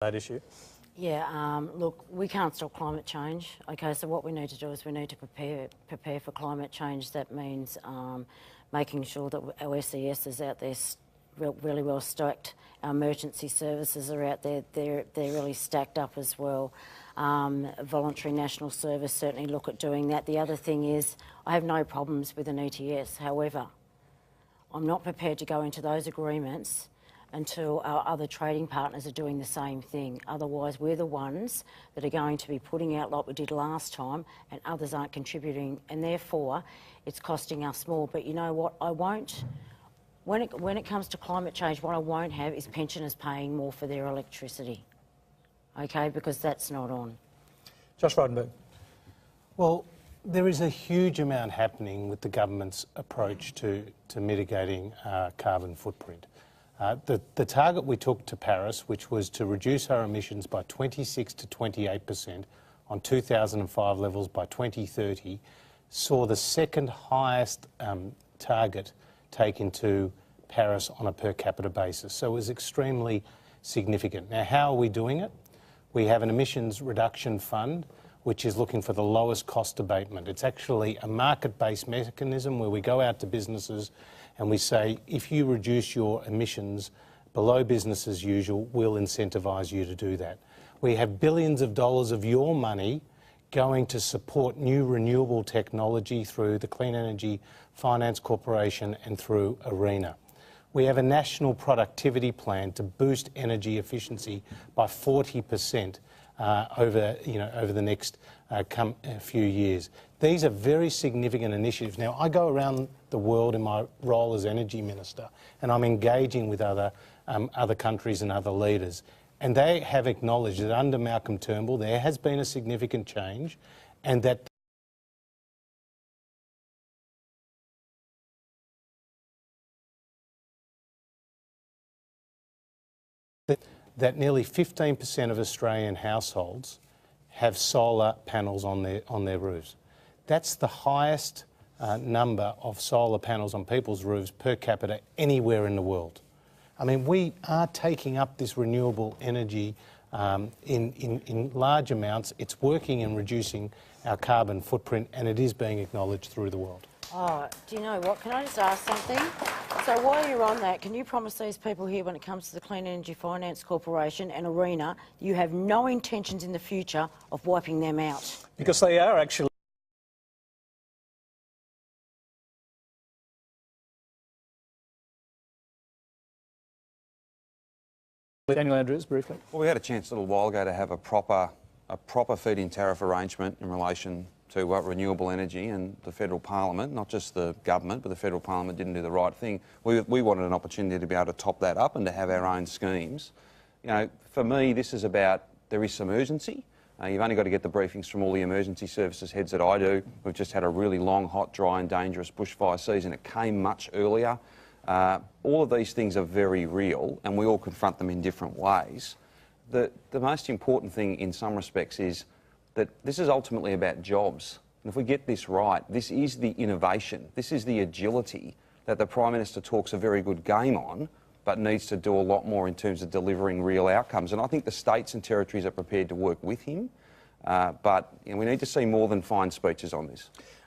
that issue? Yeah, look, we can't stop climate change. Okay, so what we need to do is we need to prepare for climate change. That means making sure that our SES is out there really well stacked. Our emergency services are out there; they're really stacked up as well. Voluntary national service certainly look at doing that. The other thing is, I have no problems with an ETS. However, I'm not prepared to go into those agreements until our other trading partners are doing the same thing. Otherwise, we're the ones that are going to be putting out like we did last time, and others aren't contributing, and therefore it's costing us more. But you know what? I won't. When it comes to climate change, what I won't have is pensioners paying more for their electricity. Okay, because that's not on. Josh Frydenberg. Well, there is a huge amount happening with the government's approach to mitigating carbon footprint. The target we took to Paris, which was to reduce our emissions by 26 to 28% on 2005 levels by 2030, saw the second highest target taken to Paris on a per capita basis. So it was extremely significant. Now, how are we doing it? We have an emissions reduction fund which is looking for the lowest cost abatement. It's actually a market-based mechanism where we go out to businesses and we say, if you reduce your emissions below business as usual, we'll incentivise you to do that. We have billions of dollars of your money going to support new renewable technology through the Clean Energy Finance Corporation and through ARENA. We have a national productivity plan to boost energy efficiency by 40% over the next few years. These are very significant initiatives. Now, I go around the world in my role as Energy Minister, and I'm engaging with other countries and other leaders, and they have acknowledged that under Malcolm Turnbull there has been a significant change, and that nearly 15% of Australian households have solar panels on their roofs. That's the highest number of solar panels on people's roofs per capita anywhere in the world. I mean, we are taking up this renewable energy in large amounts. It's working in reducing our carbon footprint, and it is being acknowledged through the world. Oh, do you know what? Can I just ask something? So while you're on that, can you promise these people here, when it comes to the Clean Energy Finance Corporation and ARENA, you have no intentions in the future of wiping them out? Because they are actually... Daniel Andrews, briefly. Well, we had a chance a little while ago to have a proper feed-in tariff arrangement in relation to renewable energy, and the federal parliament, not just the government, but the federal parliament didn't do the right thing. We wanted an opportunity to be able to top that up and to have our own schemes. You know, for me, this is about, there is some urgency. You've only got to get the briefings from all the emergency services heads that I do. We've just had a really long, hot, dry and dangerous bushfire season. It came much earlier. All of these things are very real, and we all confront them in different ways. The most important thing in some respects is that this is ultimately about jobs. And if we get this right, this is the innovation, this is the agility that the Prime Minister talks a very good game on, but needs to do a lot more in terms of delivering real outcomes. And I think the states and territories are prepared to work with him, but we need to see more than fine speeches on this.